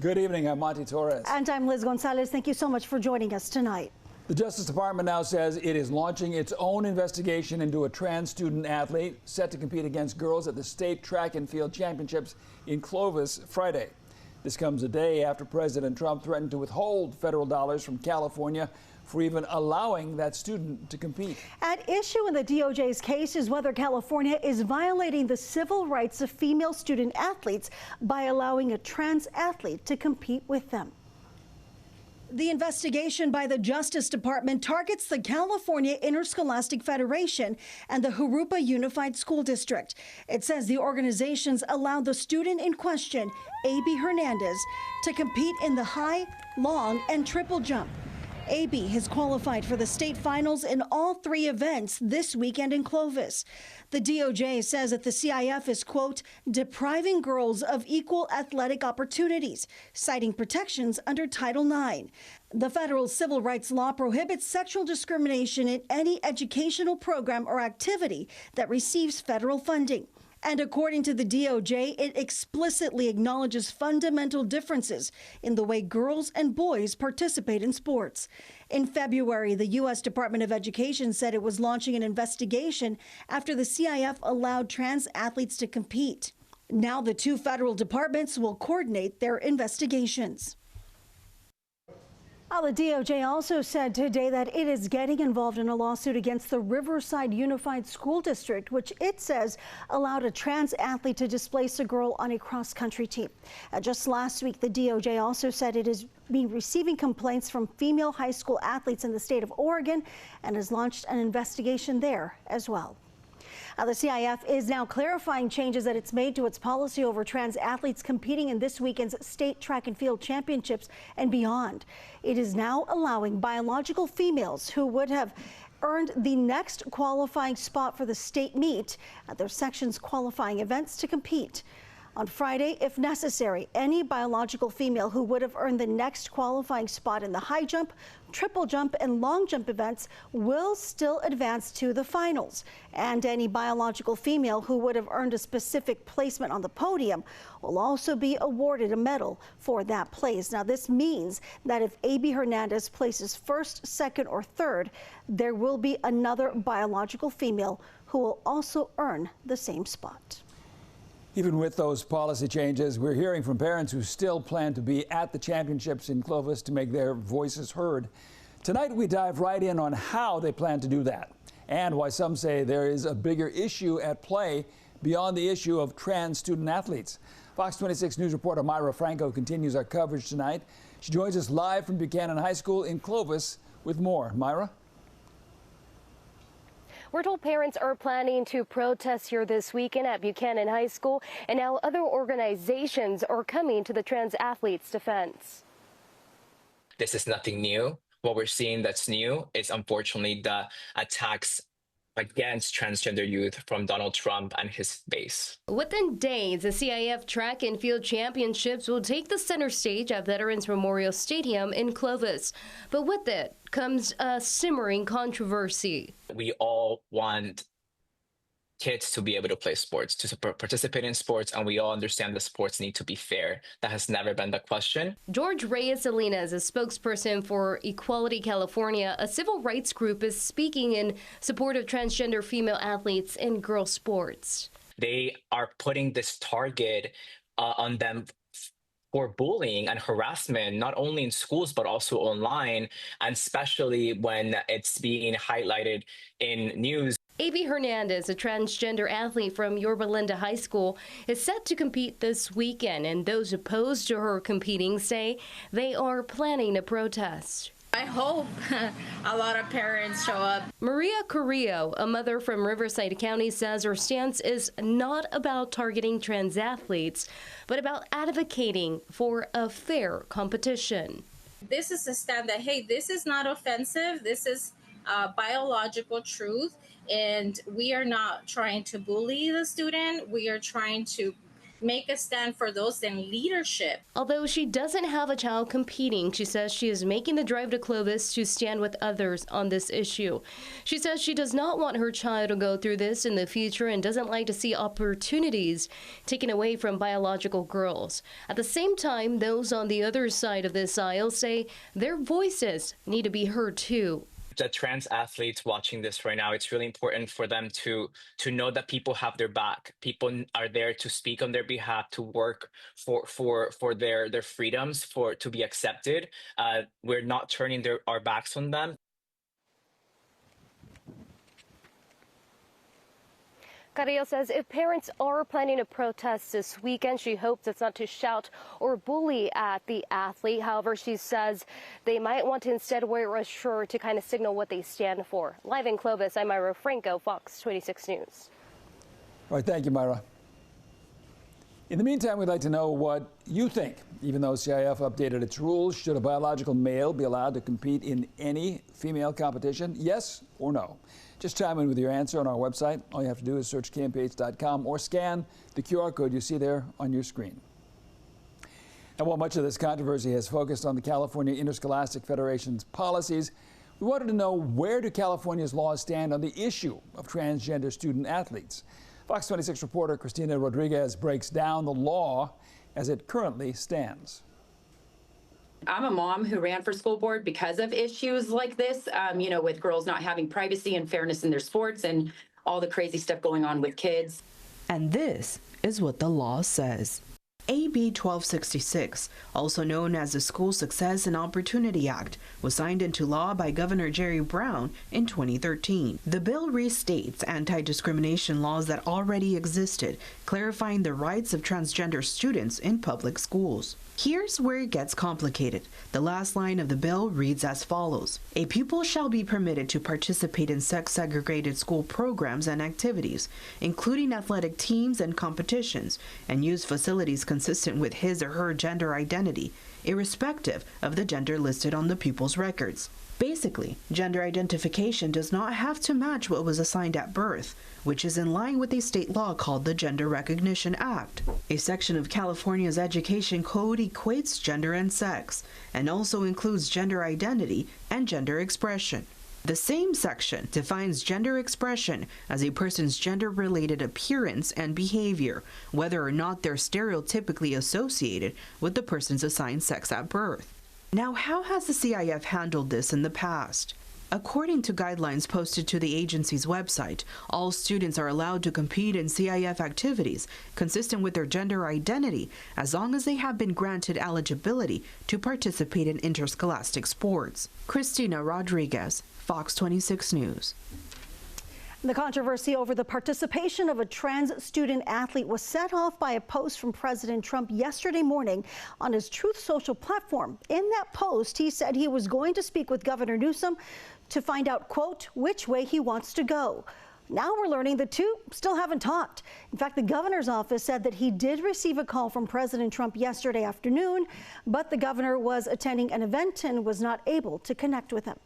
Good evening. I'm Monty Torres. And I'm Liz Gonzalez. Thank you so much for joining us tonight. The Justice Department now says it is launching its own investigation into a trans student athlete set to compete against girls at the state track and field championships in Clovis Friday. This comes a day after President Trump threatened to withhold federal dollars from California for even allowing that student to compete. At issue in the DOJ's case is whether California is violating the civil rights of female student athletes by allowing a trans athlete to compete with them. The investigation by the Justice Department targets the California Interscholastic Federation and the Jurupa Unified School District. It says the organizations allowed the student in question, A.B. Hernandez, to compete in the high, long, and triple jump. A.B. has qualified for the state finals in all three events this weekend in Clovis. The DOJ says that the CIF is, quote, depriving girls of equal athletic opportunities, citing protections under Title IX. The federal civil rights law prohibits sexual discrimination in any educational program or activity that receives federal funding. And according to the DOJ, it explicitly acknowledges fundamental differences in the way girls and boys participate in sports. In February, the U.S. Department of Education said it was launching an investigation after the CIF allowed trans athletes to compete. Now the two federal departments will coordinate their investigations. The DOJ also said today that it is getting involved in a lawsuit against the Riverside Unified School District, which it says allowed a trans athlete to displace a girl on a cross-country team. Just last week, the DOJ also said it is receiving complaints from female high school athletes in the state of Oregon and has launched an investigation there as well. The CIF is now clarifying changes that it's made to its policy over trans athletes competing in this weekend's state track and field championships and beyond. It is now allowing biological females who would have earned the next qualifying spot for the state meet at their section's qualifying events to compete. On Friday, if necessary, any biological female who would have earned the next qualifying spot in the high jump, triple jump, and long jump events will still advance to the finals. And any biological female who would have earned a specific placement on the podium will also be awarded a medal for that place. Now, this means that if A.B. Hernandez places first, second, or third, there will be another biological female who will also earn the same spot. Even with those policy changes, we're hearing from parents who still plan to be at the championships in Clovis to make their voices heard. Tonight, we dive right in on how they plan to do that and why some say there is a bigger issue at play beyond the issue of trans student athletes. Fox 26 News reporter Myra Franco continues our coverage tonight. She joins us live from Buchanan High School in Clovis with more. Myra? We're told parents are planning to protest here this weekend at Buchanan High School, and now other organizations are coming to the trans athletes' defense. This is nothing new. What we're seeing that's new is unfortunately the attacks against transgender youth from Donald Trump and his base. Within days, the CIF Track and Field Championships will take the center stage at Veterans Memorial Stadium in Clovis. But with it comes a simmering controversy. We all want kids to be able to play sports, to participate in sports, and we all understand the sports need to be fair. That has never been the question. George Reyes Salinas, a spokesperson for Equality California, a civil rights group, is speaking in support of transgender female athletes in girls' sports. They are putting this target on them for bullying and harassment, not only in schools, but also online, and especially when it's being highlighted in news. A.B. Hernandez, a transgender athlete from Yorba Linda High School, is set to compete this weekend, and those opposed to her competing say they are planning to protest. I hope a lot of parents show up. Maria Carrillo, a mother from Riverside County, says her stance is not about targeting trans athletes, but about advocating for a fair competition. This is a stand that, hey, this is not offensive. This is biological truth, and we are not trying to bully the student. We are trying to make a stand for those in leadership. Although she doesn't have a child competing, she says she is making the drive to Clovis to stand with others on this issue. She says she does not want her child to go through this in the future and doesn't like to see opportunities taken away from biological girls. At the same time, those on the other side of this aisle say their voices need to be heard too. The trans athletes watching this right now, it's really important for them to know that people have their back. People are there to speak on their behalf, to work for their freedoms, to be accepted. We're not turning our backs on them. Carrillo says if parents are planning to protest this weekend, she hopes it's not to shout or bully at the athlete. However, she says they might want to instead wear a shirt to kind of signal what they stand for. Live in Clovis, I'm Myra Franco, Fox 26 News. All right, thank you, Myra. In the meantime, we'd like to know what you think. Even though CIF updated its rules, should a biological male be allowed to compete in any female competition? Yes or no? Just chime in with your answer on our website. All you have to do is search KMPH.com or scan the QR code you see there on your screen. And while much of this controversy has focused on the California Interscholastic Federation's policies, we wanted to know, where do California's laws stand on the issue of transgender student athletes? Fox 26 reporter Cristina Rodriguez breaks down the law as it currently stands. I'm a mom who ran for school board because of issues like this, with girls not having privacy and fairness in their sports and all the crazy stuff going on with kids. And this is what the law says. AB 1266, also known as the School Success and Opportunity Act, was signed into law by Governor Jerry Brown in 2013. The bill restates anti-discrimination laws that already existed, clarifying the rights of transgender students in public schools. Here's where it gets complicated. The last line of the bill reads as follows. A pupil shall be permitted to participate in sex-segregated school programs and activities, including athletic teams and competitions, and use facilities consistent with his or her gender identity, irrespective of the gender listed on the pupil's records. Basically, gender identification does not have to match what was assigned at birth, which is in line with a state law called the Gender Recognition Act. A section of California's Education Code equates gender and sex, and also includes gender identity and gender expression. The same section defines gender expression as a person's gender-related appearance and behavior, whether or not they're stereotypically associated with the person's assigned sex at birth. Now, how has the CIF handled this in the past? According to guidelines posted to the agency's website, all students are allowed to compete in CIF activities consistent with their gender identity as long as they have been granted eligibility to participate in interscholastic sports. Cristina Rodriguez, Fox 26 News. The controversy over the participation of a trans student athlete was set off by a post from President Trump yesterday morning on his Truth Social platform. In that post, he said he was going to speak with Governor Newsom to find out, quote, which way he wants to go. Now we're learning the two still haven't talked. In fact, the governor's office said that he did receive a call from President Trump yesterday afternoon, but the governor was attending an event and was not able to connect with him.